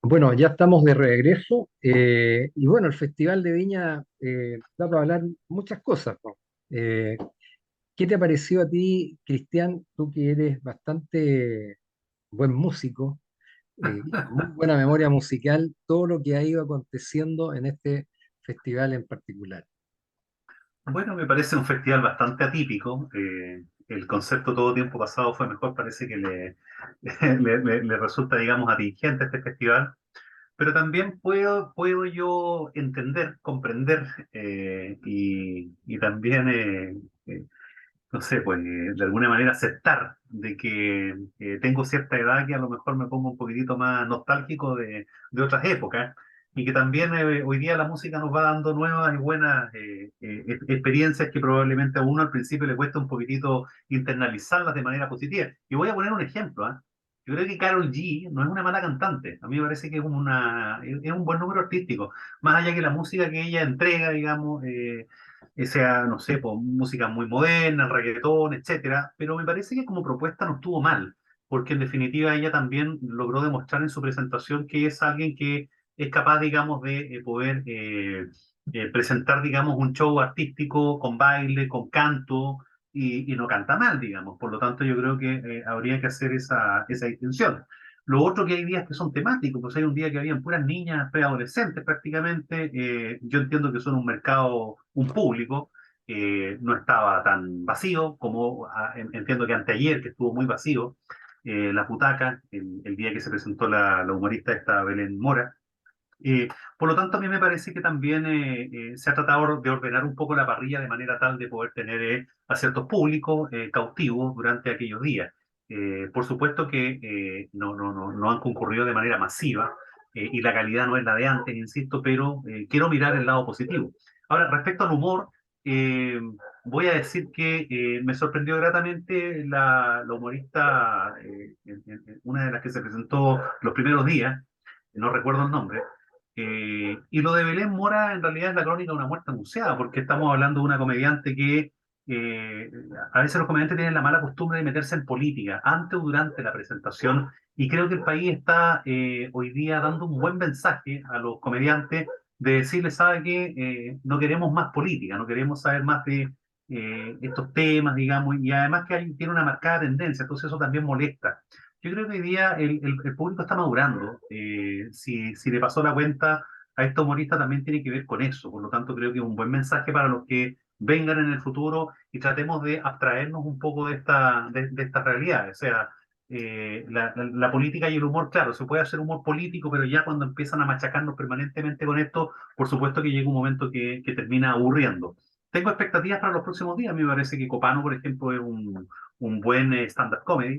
Bueno, ya estamos de regreso y bueno, el Festival de Viña da para hablar muchas cosas, ¿no? Eh, ¿Qué te pareció a ti, Cristian, tú que eres bastante buen músico, muy buena memoria musical, todo lo que ha ido aconteciendo en este festival en particular? Bueno, me parece un festival bastante atípico. El concepto todo tiempo pasado fue mejor, parece que le resulta, digamos, atingente este festival. Pero también puedo yo entender, comprender y también, no sé, pues de alguna manera aceptar de que tengo cierta edad que a lo mejor me pongo un poquitito más nostálgico de otras épocas y que también hoy día la música nos va dando nuevas y buenas experiencias que probablemente a uno al principio le cuesta un poquitito internalizarlas de manera positiva. Y voy a poner un ejemplo, ¿ah? Yo creo que Karol G no es una mala cantante. A mí me parece que es un buen número artístico. Más allá que la música que ella entrega, digamos, sea, no sé, pues, música muy moderna, reggaetón, etcétera, pero me parece que como propuesta no estuvo mal, porque en definitiva ella también logró demostrar en su presentación que es alguien que es capaz, digamos, de poder presentar, digamos, un show artístico con baile, con canto, y no canta mal, digamos. Por lo tanto, yo creo que habría que hacer esa distinción. Lo otro que hay días que son temáticos, pues hay un día que habían puras niñas preadolescentes prácticamente. Yo entiendo que son un mercado, un público, no estaba tan vacío como entiendo que anteayer, que estuvo muy vacío, la Putaca, el día que se presentó la humorista esta Belén Mora. Eh, por lo tanto, a mí me parece que también se ha tratado de ordenar un poco la parrilla de manera tal de poder tener a ciertos públicos cautivos durante aquellos días. Por supuesto que no han concurrido de manera masiva y la calidad no es la de antes, insisto, pero quiero mirar el lado positivo. Ahora, respecto al humor, eh, voy a decir que me sorprendió gratamente la humorista, una de las que se presentó los primeros días, no recuerdo el nombre, y lo de Belén Mora en realidad es la crónica de una muerte anunciada, porque estamos hablando de una comediante que eh, a veces los comediantes tienen la mala costumbre de meterse en política antes o durante la presentación, y creo que el país está hoy día dando un buen mensaje a los comediantes de decirles, ¿sabe qué? No queremos más política, no queremos saber más de estos temas, digamos, y además que tiene una marcada tendencia, entonces eso también molesta. Yo creo que hoy día el público está madurando. Si le pasó la cuenta a esta humorista también tiene que ver con eso. Por lo tanto, creo que es un buen mensaje para los que vengan en el futuro y tratemos de abstraernos un poco de esta realidad. O sea, la política y el humor, claro, se puede hacer humor político, pero ya cuando empiezan a machacarnos permanentemente con esto, por supuesto que llega un momento que termina aburriendo. Tengo expectativas para los próximos días. A mí me parece que Copano, por ejemplo, es un buen stand-up comedy.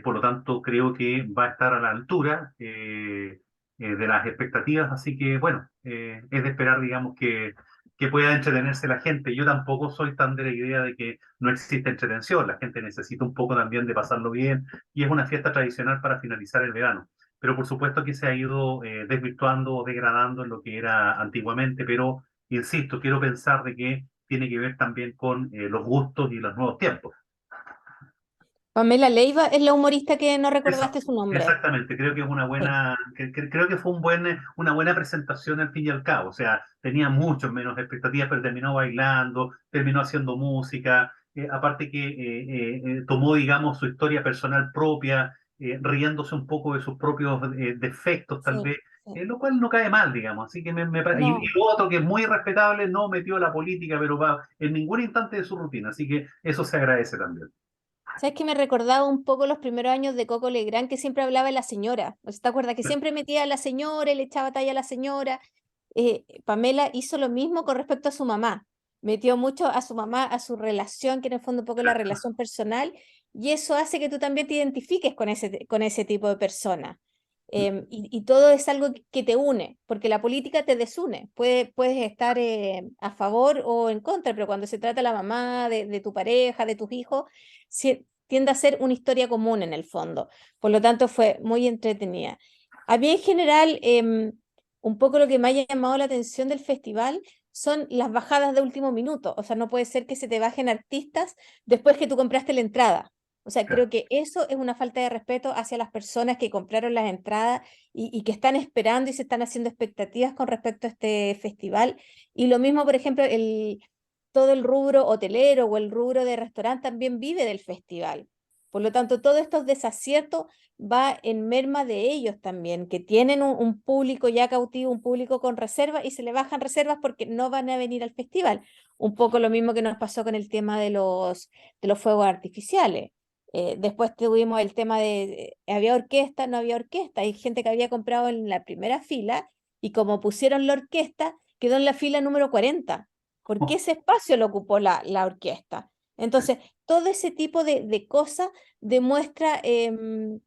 Por lo tanto, creo que va a estar a la altura de las expectativas, así que bueno, es de esperar, digamos, que pueda entretenerse la gente. Yo tampoco soy tan de la idea de que no existe entretención, la gente necesita un poco también de pasarlo bien y es una fiesta tradicional para finalizar el verano. Pero por supuesto que se ha ido desvirtuando o degradando en lo que era antiguamente, pero insisto, quiero pensar de que tiene que ver también con los gustos y los nuevos tiempos. Pamela Leiva es la humorista que no Eso, recordaste su nombre. exactamente, creo que es una Sí. buena, creo que fue una buena presentación al fin y al cabo, o sea, tenía mucho menos expectativas, pero terminó bailando, terminó haciendo música, aparte que tomó, digamos, su historia personal propia, riéndose un poco de sus propios defectos, tal Sí, vez, sí. lo cual no cae mal, digamos, así que y No, lo otro que es muy respetable, no metió la política, pero va en ningún instante de su rutina, así que eso se agradece también. ¿sabes que me recordaba un poco los primeros años de Coco Legrand, que siempre hablaba de la señora? ¿No se te acuerdas? Que siempre metía a la señora y le echaba talla a la señora. Pamela hizo lo mismo con respecto a su mamá. Metió mucho a su mamá, a su relación, que en el fondo un poco la relación personal, y eso hace que tú también te identifiques con ese tipo de persona. Y todo es algo que te une, porque la política te desune. Puedes estar a favor o en contra, pero cuando se trata de la mamá, de tu pareja, de tus hijos, tiende a ser una historia común en el fondo. Por lo tanto, fue muy entretenida. A mí en general, un poco lo que me haya llamado la atención del festival son las bajadas de último minuto. O sea, no puede ser que se te bajen artistas después que tú compraste la entrada. O sea, Claro. creo que eso es una falta de respeto hacia las personas que compraron las entradas y que están esperando y se están haciendo expectativas con respecto a este festival. Y lo mismo, por ejemplo, todo el rubro hotelero o el rubro de restaurante también vive del festival. Por lo tanto, todos estos desaciertos va en merma de ellos también, que tienen un público ya cautivo, un público con reservas y se le bajan reservas porque no van a venir al festival. Un poco lo mismo que nos pasó con el tema de los fuegos artificiales. Después tuvimos el tema de, había orquesta, no había orquesta, hay gente que había comprado en la primera fila y como pusieron la orquesta, quedó en la fila número 40 porque ese espacio lo ocupó la orquesta. Entonces, todo ese tipo de cosas demuestra que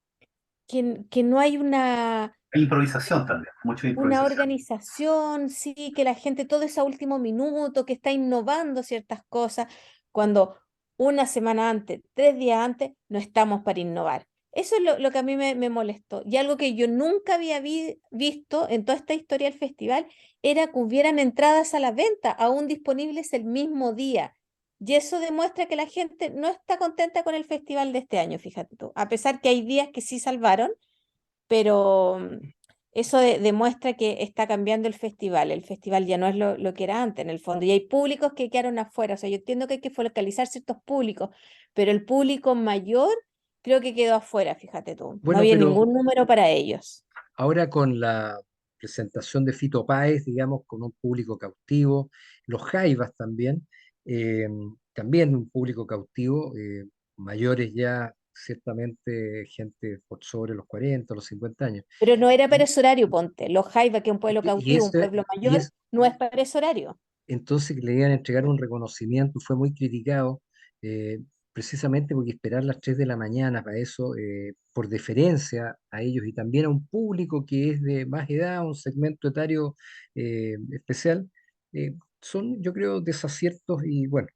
no hay Hay improvisación también, mucha una improvisación. organización, sí, que la gente todo ese último minuto, que está innovando ciertas cosas, cuando una semana antes, 3 días antes, no estamos para innovar. Eso es lo que a mí me molestó. Y algo que yo nunca había visto en toda esta historia del festival era que hubieran entradas a la venta, aún disponibles el mismo día. Y eso demuestra que la gente no está contenta con el festival de este año, fíjate tú. A pesar que hay días que sí salvaron, pero eso demuestra que está cambiando el festival. El festival ya no es lo que era antes, en el fondo. Y hay públicos que quedaron afuera. O sea, yo entiendo que hay que focalizar ciertos públicos, pero el público mayor creo que quedó afuera, fíjate tú. No Bueno, había pero ningún número para ellos. ahora con la presentación de Fito Páez, digamos, con un público cautivo, los Jaivas también, eh, también un público cautivo, mayores ya, ciertamente gente por sobre los 40, los 50 años. Pero no era para Y, ese horario, ponte. Los Jaiba, que es un pueblo y cautivo, un ese, pueblo y mayor, es, no es para ese horario. entonces que le iban a entregar un reconocimiento, fue muy criticado, eh, precisamente porque esperar las 3 de la mañana para eso, por deferencia a ellos y también a un público que es de más edad, un segmento etario especial, son, yo creo, desaciertos y bueno,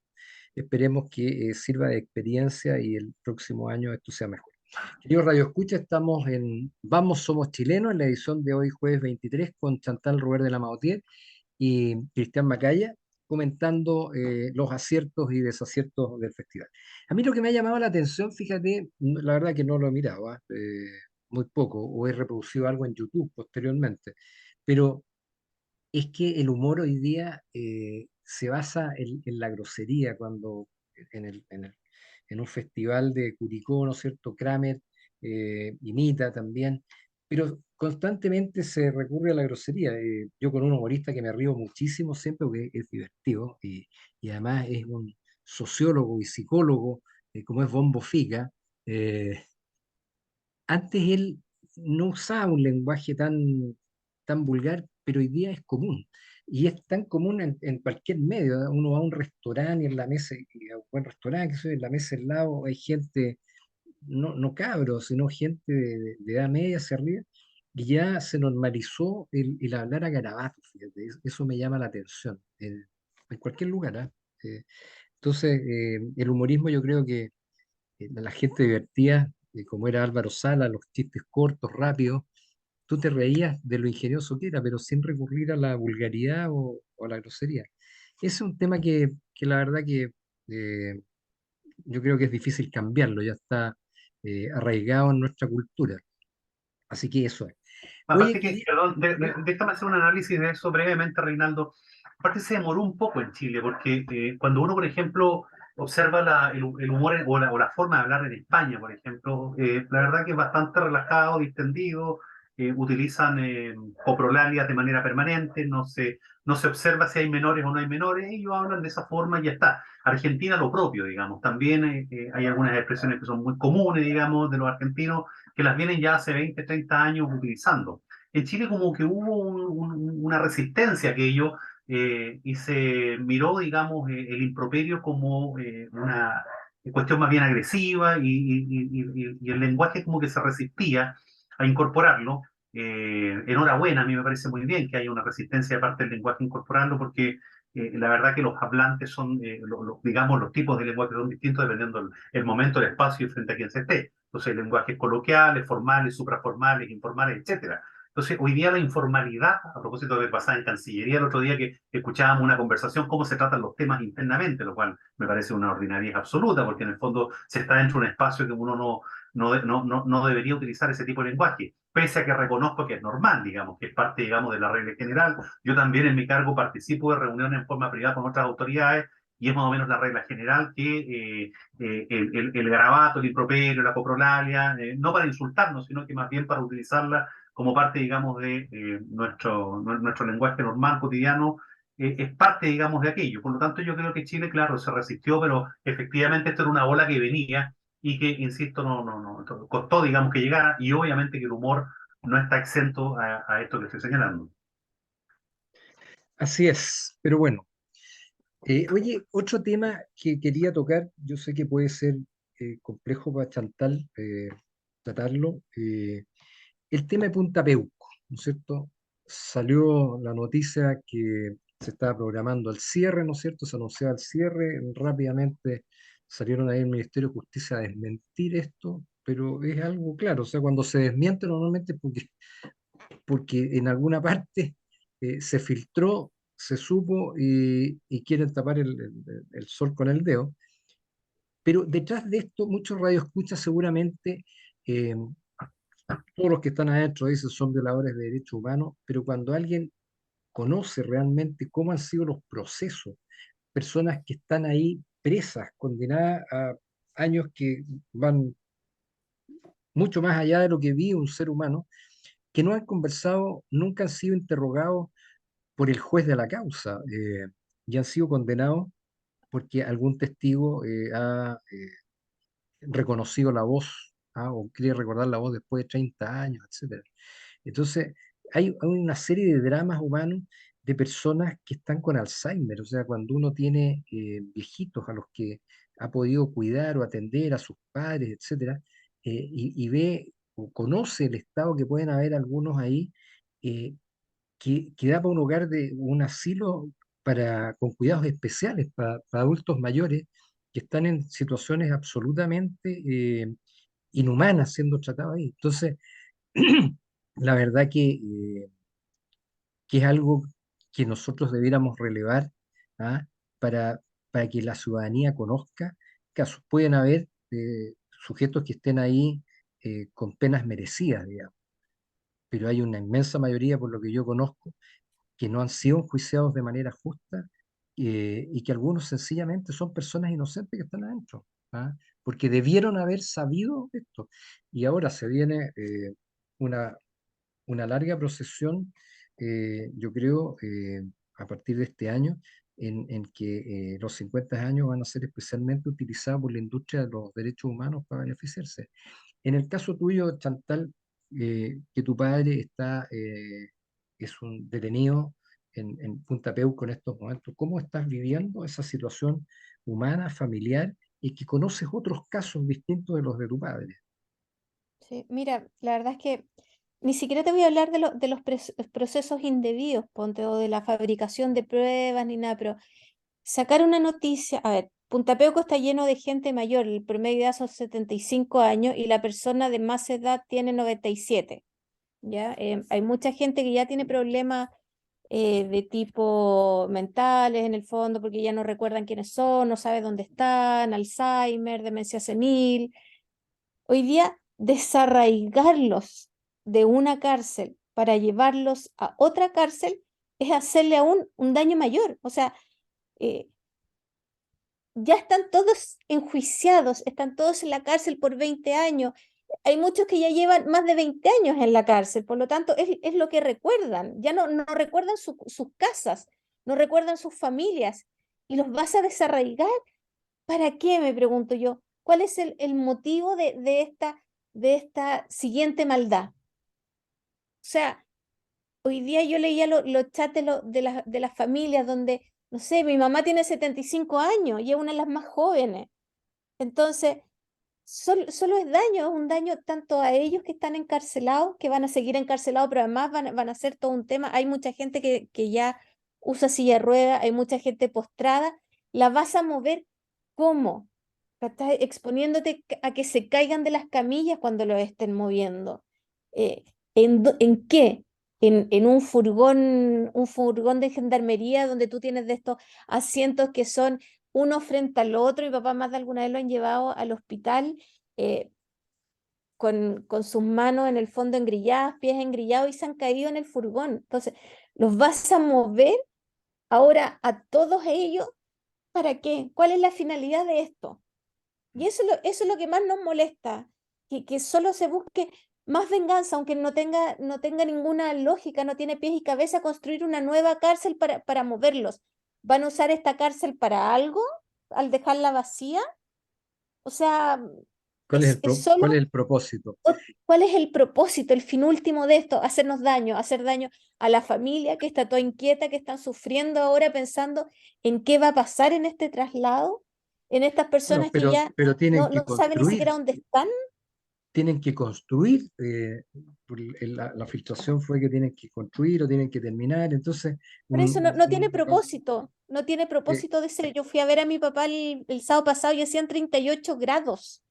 esperemos que sirva de experiencia y el próximo año esto sea mejor. Querido Radio Escucha, estamos en Vamos Somos Chilenos, en la edición de hoy, jueves 23, con Chantal Robert de la Maotier y Cristian Macaya, comentando los aciertos y desaciertos del festival. A mí lo que me ha llamado la atención, fíjate, la verdad que no lo he mirado, muy poco, o he reproducido algo en YouTube posteriormente, pero es que el humor hoy día se basa en la grosería, cuando en, en un festival de Curicó, ¿no es cierto? Kramer imita también, pero constantemente se recurre a la grosería. Yo con un humorista que me río muchísimo siempre porque es divertido y además es un sociólogo y psicólogo, como es Bombo Fica. eh, Antes él no usaba un lenguaje tan vulgar, pero hoy día es común. Y es tan común en cualquier medio, ¿eh? Uno va a un restaurante y en la mesa, y a un buen restaurante, que en la mesa al lado hay gente, no cabros, sino gente de edad media hacia arriba, y ya se normalizó el hablar a garabato, fíjate, eso me llama la atención, en cualquier lugar, ¿ah? Entonces, el humorismo yo creo que la gente divertida, como era Álvaro Sala, los chistes cortos, rápidos, tú te reías de lo ingenioso que era, pero sin recurrir a la vulgaridad o a la grosería. Ese es un tema que la verdad que eh, yo creo que es difícil cambiarlo, ya está arraigado en nuestra cultura. Así que eso es. Oye, Aparte que, perdón, déjame hacer un análisis de eso brevemente, Reinaldo. Aparte se demoró un poco en Chile, porque cuando uno, por ejemplo, observa el humor o la forma de hablar en España, por ejemplo, la verdad que es bastante relajado, distendido, utilizan coprolalias de manera permanente, no se observa si hay menores o no hay menores, ellos hablan de esa forma y ya está. Argentina lo propio, digamos, también hay algunas expresiones que son muy comunes, digamos, de los argentinos, que las vienen ya hace 20, 30 años utilizando. En Chile como que hubo una resistencia a aquello y se miró, digamos, el improperio como una cuestión más bien agresiva y el lenguaje como que se resistía a incorporarlo. Enhorabuena, a mí me parece muy bien que haya una resistencia de parte del lenguaje a incorporarlo porque la verdad que los hablantes son, digamos, los tipos de lenguaje son distintos dependiendo el momento, el espacio y frente a quien se esté. Entonces, lenguajes coloquiales, formales, supraformales, informales, etcétera. Entonces, hoy día la informalidad, a propósito de pasar en Cancillería el otro día que escuchábamos una conversación, cómo se tratan los temas internamente, lo cual me parece una ordinariedad absoluta, porque en el fondo se está dentro de un espacio que uno no debería utilizar ese tipo de lenguaje, pese a que reconozco que es normal, digamos, que es parte, digamos, de la regla general. Yo también en mi cargo participo de reuniones en forma privada con otras autoridades, y es más o menos la regla general que el garabato, el improperio, la coprolalia, no para insultarnos, sino que más bien para utilizarla como parte, digamos, de nuestro lenguaje normal, cotidiano, es parte, digamos, de aquello. Por lo tanto, yo creo que Chile, claro, se resistió, pero efectivamente esto era una ola que venía y que, insisto, no costó, digamos, que llegara, y obviamente que el humor no está exento a esto que estoy señalando. Así es, pero bueno. Oye, otro tema que quería tocar, yo sé que puede ser complejo para Chantal tratarlo, el tema de Punta Peuco, ¿no es cierto? Salió la noticia que se estaba programando el cierre, ¿no es cierto? Se anunciaba el cierre, rápidamente salieron ahí el Ministerio de Justicia a desmentir esto, pero es algo claro, o sea, cuando se desmiente normalmente es porque en alguna parte se filtró, se supo y quieren tapar el sol con el dedo. Pero detrás de esto, muchos radioescuchas seguramente, eh, todos los que están adentro dicen son violadores de derechos humanos, pero cuando alguien conoce realmente cómo han sido los procesos, personas que están ahí presas, condenadas a años que van mucho más allá de lo que vive un ser humano, que no han conversado, nunca han sido interrogados por el juez de la causa y han sido condenados porque algún testigo ha reconocido la voz o quiere recordar la voz después de 30 años, etcétera. Entonces, hay una serie de dramas humanos de personas que están con Alzheimer, o sea, cuando uno tiene viejitos a los que ha podido cuidar o atender a sus padres, etcétera, y ve o conoce el estado que pueden haber algunos ahí, eh, que da para un hogar de un asilo con cuidados especiales para adultos mayores que están en situaciones absolutamente inhumanas siendo tratados ahí. Entonces, la verdad que es algo que nosotros debiéramos relevar, ¿ah? para, para que la ciudadanía conozca casos. Pueden haber sujetos que estén ahí con penas merecidas, digamos, pero hay una inmensa mayoría, por lo que yo conozco, que no han sido enjuiciados de manera justa y que algunos sencillamente son personas inocentes que están adentro, ¿ah? Porque debieron haber sabido esto. Y ahora se viene una, una larga procesión, yo creo, a partir de este año, en que los 50 años van a ser especialmente utilizados por la industria de los derechos humanos para beneficiarse. En el caso tuyo, Chantal, que tu padre es un detenido en Punta Peuco en estos momentos, ¿cómo estás viviendo esa situación humana, familiar, y que conoces otros casos distintos de los de tu padre? Sí, mira, la verdad es que ni siquiera te voy a hablar de los procesos indebidos, ponte, o de la fabricación de pruebas ni nada, pero sacar una noticia, a ver, Punta Peuco está lleno de gente mayor, el promedio de edad son 75 años y la persona de más edad tiene 97, ¿ya? Hay mucha gente que ya tiene problemas de tipo mentales en el fondo porque ya no recuerdan quiénes son, no sabe dónde están, Alzheimer, demencia senil. Hoy día, desarraigarlos de una cárcel para llevarlos a otra cárcel es hacerle aún un daño mayor. O sea, eh, ya están todos enjuiciados, están todos en la cárcel por 20 años. Hay muchos que ya llevan más de 20 años en la cárcel, por lo tanto, es lo que recuerdan. Ya no recuerdan sus casas, no recuerdan sus familias. ¿Y los vas a desarraigar? ¿Para qué? Me pregunto yo. ¿Cuál es el motivo de esta siguiente maldad? O sea, hoy día yo leía los chats de las familias donde, no sé, mi mamá tiene 75 años y es una de las más jóvenes. Entonces, solo es daño, es un daño tanto a ellos que están encarcelados, que van a seguir encarcelados, pero además van a hacer todo un tema. Hay mucha gente que ya usa silla de ruedas, hay mucha gente postrada. ¿La vas a mover cómo? Estás exponiéndote a que se caigan de las camillas cuando lo estén moviendo. ¿En qué? En un furgón de gendarmería donde tú tienes de estos asientos que son uno frente al otro, y papá más de alguna vez lo han llevado al hospital eh, con sus manos en el fondo engrilladas, pies engrillados, y se han caído en el furgón. Entonces, ¿los vas a mover ahora a todos ellos? ¿Para qué? ¿Cuál es la finalidad de esto? Y eso es lo que más nos molesta, que solo se busque más venganza, aunque no tenga ninguna lógica, no tiene pies y cabeza construir una nueva cárcel para moverlos. ¿Van a usar esta cárcel para algo al dejarla vacía? O sea, es cuál es solo el propósito? ¿cuál es el propósito, el fin último de esto? Hacernos daño, hacer daño a la familia que está toda inquieta, que están sufriendo ahora pensando en qué va a pasar en este traslado, en estas Bueno, personas que ya pero no saben ni siquiera dónde están. tienen que construir, la filtración fue que tienen que construir o tienen que terminar, entonces, Por eso no tiene no, propósito, no tiene eh, propósito de ser. Yo fui a ver a mi papá el sábado pasado y hacían 38 grados.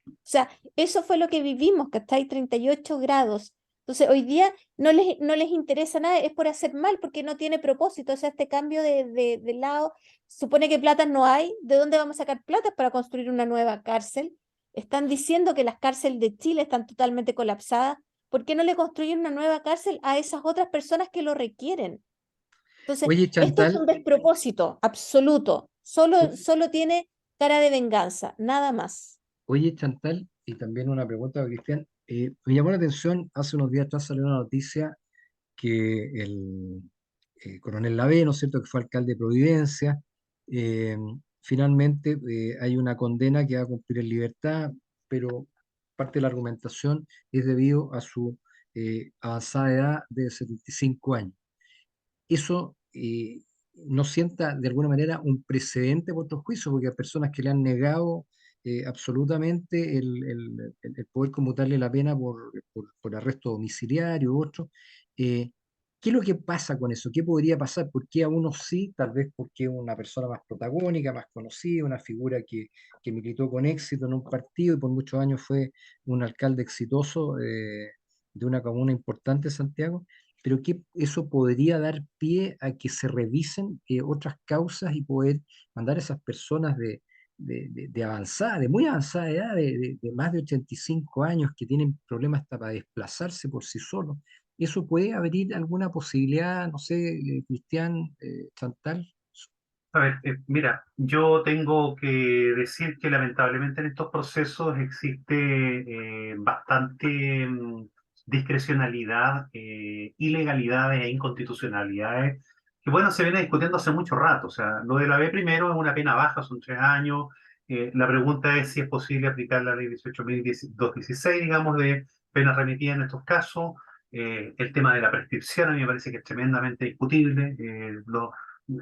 O sea, eso fue lo que vivimos, que está ahí 38 grados. Entonces, hoy día no les interesa nada, es por hacer mal, porque no tiene propósito. O sea, este cambio de lado, supone que plata no hay. ¿De dónde vamos a sacar plata para construir una nueva cárcel? Están diciendo que las cárceles de Chile están totalmente colapsadas. ¿Por qué no le construyen una nueva cárcel a esas otras personas que lo requieren? Entonces, oye, esto es Chantal, un despropósito absoluto. Solo tiene cara de venganza, nada más. oye, Chantal, y también una pregunta para Cristian, me llamó la atención, hace unos días atrás salió una noticia que el coronel Lavé, ¿no es cierto?, que fue alcalde de Providencia, eh, finalmente hay una condena que va a cumplir en libertad, pero parte de la argumentación es debido a su avanzada edad de 75 años. Eso no sienta de alguna manera un precedente por otros juicios, porque hay personas que le han negado absolutamente el poder conmutarle la pena por arresto domiciliario u otro. Eh, ¿Qué es lo que pasa con eso? ¿Qué podría pasar? ¿Por qué a unos sí? Tal vez porque es una persona más protagónica, más conocida, una figura que militó con éxito en un partido y por muchos años fue un alcalde exitoso de una comuna importante de Santiago, pero que eso podría dar pie a que se revisen otras causas y poder mandar a esas personas de avanzada, de muy avanzada edad, de más de 85 años, que tienen problemas hasta para desplazarse por sí solos. ¿Eso puede abrir alguna posibilidad, no sé, Cristian, Chantal? A ver, mira, yo tengo que decir que lamentablemente en estos procesos existe bastante discrecionalidad, ilegalidades e inconstitucionalidades que, bueno, se viene discutiendo hace mucho rato. O sea, lo de la B primero es una pena baja, son 3 años. La pregunta es si es posible aplicar la ley 18.216, digamos, de pena remitida en estos casos. El tema de la prescripción a mí me parece que es tremendamente discutible.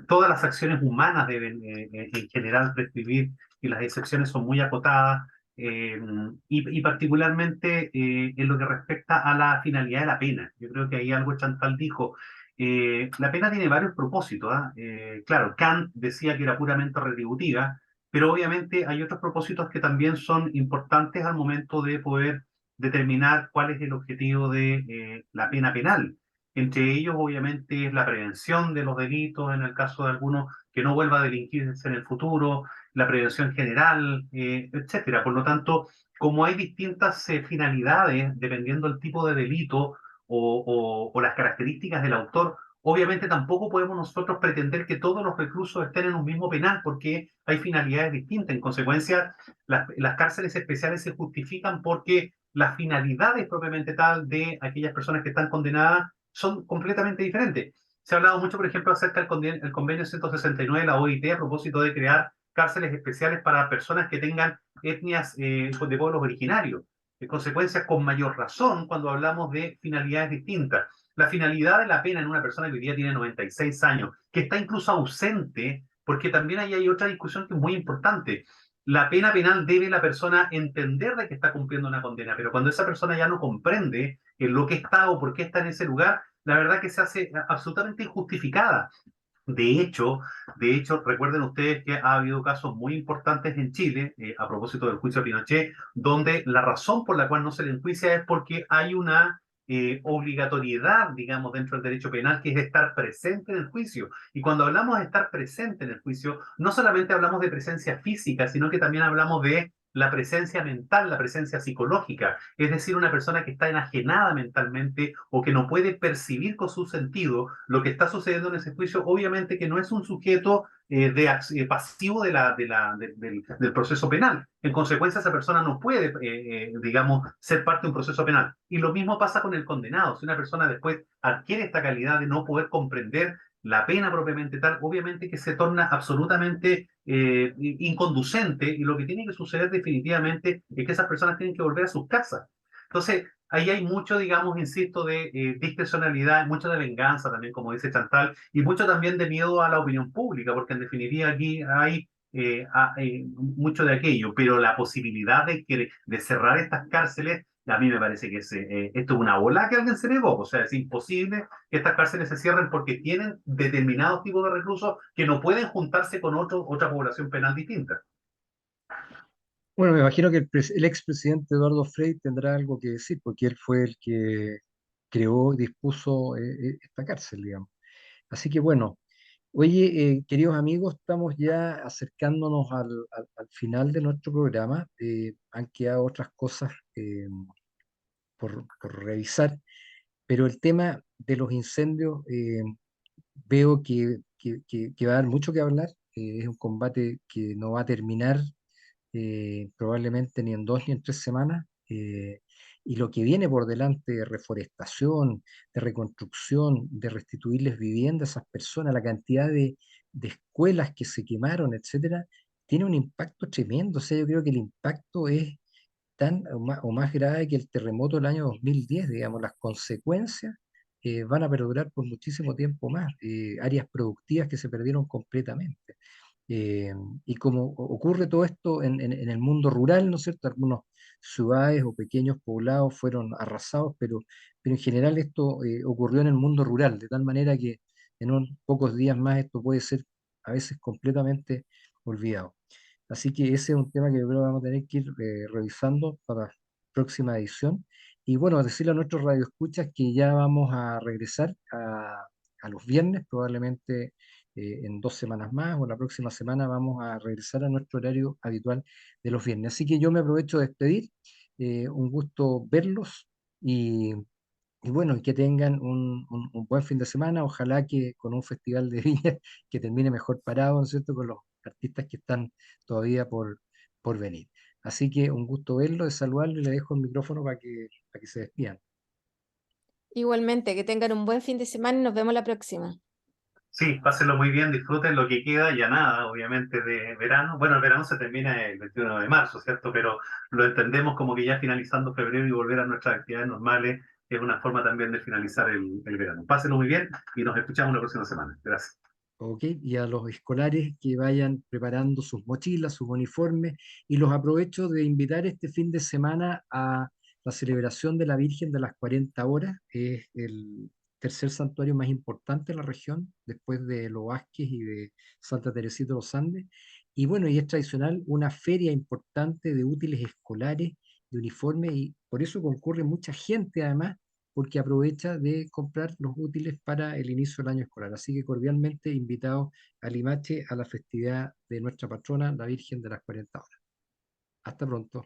Todas las acciones humanas deben en general prescribir y las excepciones son muy acotadas y particularmente en lo que respecta a la finalidad de la pena. Yo creo que ahí algo Chantal dijo. La pena tiene varios propósitos. ¿Ah? Claro, Kant decía que era puramente retributiva, pero obviamente hay otros propósitos que también son importantes al momento de poder determinar cuál es el objetivo de la pena penal. Entre ellos, obviamente, es la prevención de los delitos, en el caso de algunos que no vuelva a delinquirse en el futuro, la prevención general, etcétera. Por lo tanto, como hay distintas finalidades, dependiendo del tipo de delito o las características del autor, obviamente tampoco podemos nosotros pretender que todos los reclusos estén en un mismo penal, porque hay finalidades distintas. En consecuencia, las cárceles especiales se justifican porque las finalidades propiamente tal de aquellas personas que están condenadas son completamente diferentes. Se ha hablado mucho, por ejemplo, acerca del convenio 169 de la OIT a propósito de crear cárceles especiales para personas que tengan etnias de pueblos originarios. En consecuencia, con mayor razón, cuando hablamos de finalidades distintas. La finalidad de la pena en una persona que hoy día tiene 96 años, que está incluso ausente, porque también ahí hay otra discusión que es muy importante. La pena penal debe la persona entender de que está cumpliendo una condena, pero cuando esa persona ya no comprende en lo que está o por qué está en ese lugar, la verdad que se hace absolutamente injustificada. De hecho, recuerden ustedes que ha habido casos muy importantes en Chile, a propósito del juicio de Pinochet, donde la razón por la cual no se le enjuicia es porque hay una obligatoriedad, digamos, dentro del derecho penal, que es estar presente en el juicio. Y cuando hablamos de estar presente en el juicio, no solamente hablamos de presencia física, sino que también hablamos de la presencia mental, la presencia psicológica, es decir, una persona que está enajenada mentalmente o que no puede percibir con su sentido lo que está sucediendo en ese juicio, obviamente que no es un sujeto pasivo del proceso penal. En consecuencia, esa persona no puede, digamos, ser parte de un proceso penal. Y lo mismo pasa con el condenado. Si una persona después adquiere esta calidad de no poder comprender la pena propiamente tal, obviamente que se torna absolutamente inconducente, y lo que tiene que suceder definitivamente es que esas personas tienen que volver a sus casas. Entonces, ahí hay mucho, digamos, insisto, de discrecionalidad, mucho de venganza también, como dice Chantal, y mucho también de miedo a la opinión pública, porque en definitiva aquí hay mucho de aquello, pero la posibilidad de cerrar estas cárceles, a mí me parece que esto es una bola que alguien se negó. O sea, es imposible que estas cárceles se cierren porque tienen determinados tipos de reclusos que no pueden juntarse con otra población penal distinta. Bueno, me imagino que el expresidente Eduardo Frei tendrá algo que decir, porque él fue el que creó y dispuso esta cárcel, digamos. Así que bueno, oye, queridos amigos, estamos ya acercándonos al final de nuestro programa. Han quedado otras cosas por revisar, pero el tema de los incendios veo que va a dar mucho que hablar. Es un combate que no va a terminar probablemente ni en 2 ni en 3 semanas. Y lo que viene por delante de reforestación, de reconstrucción, de restituirles vivienda a esas personas, la cantidad de escuelas que se quemaron, etcétera, tiene un impacto tremendo. O sea, yo creo que el impacto es tan o más grave que el terremoto del año 2010, digamos. Las consecuencias van a perdurar por muchísimo tiempo más. Áreas productivas que se perdieron completamente. Eh, y como ocurre todo esto en el mundo rural, ¿no es cierto? Algunas ciudades o pequeños poblados fueron arrasados, pero en general esto ocurrió en el mundo rural, de tal manera que en unos pocos días más esto puede ser a veces completamente olvidado. Así que ese es un tema que yo creo que vamos a tener que ir revisando para la próxima edición. Y bueno, decirle a nuestros radioescuchas que ya vamos a regresar a los viernes, probablemente en 2 semanas más o la próxima semana vamos a regresar a nuestro horario habitual de los viernes. Así que yo me aprovecho de despedir. Un gusto verlos y, y bueno, y que tengan un buen fin de semana. Ojalá que con un festival de viña que termine mejor parado, ¿no es cierto?, con los artistas que están todavía por venir. Así que un gusto verlo, de saludarlo y le dejo el micrófono para que se despidan. Igualmente, que tengan un buen fin de semana y nos vemos la próxima. Sí, pásenlo muy bien, disfruten lo que queda, ya nada, obviamente, de verano. Bueno, el verano se termina el 21 de marzo, ¿cierto? Pero lo entendemos como que ya finalizando febrero y volver a nuestras actividades normales es una forma también de finalizar el verano. Pásenlo muy bien y nos escuchamos la próxima semana. Gracias. ¿Ok? Y a los escolares que vayan preparando sus mochilas, sus uniformes, y los aprovecho de invitar este fin de semana a la celebración de la Virgen de las 40 horas. Es el tercer santuario más importante de la región, después de Los Vázquez y de Santa Teresita de los Andes. Y bueno, y es tradicional una feria importante de útiles escolares, de uniformes, y por eso concurre mucha gente además porque aprovecha de comprar los útiles para el inicio del año escolar. Así que cordialmente invitado a Limache a la festividad de nuestra patrona, la Virgen de las 40 horas. Hasta pronto.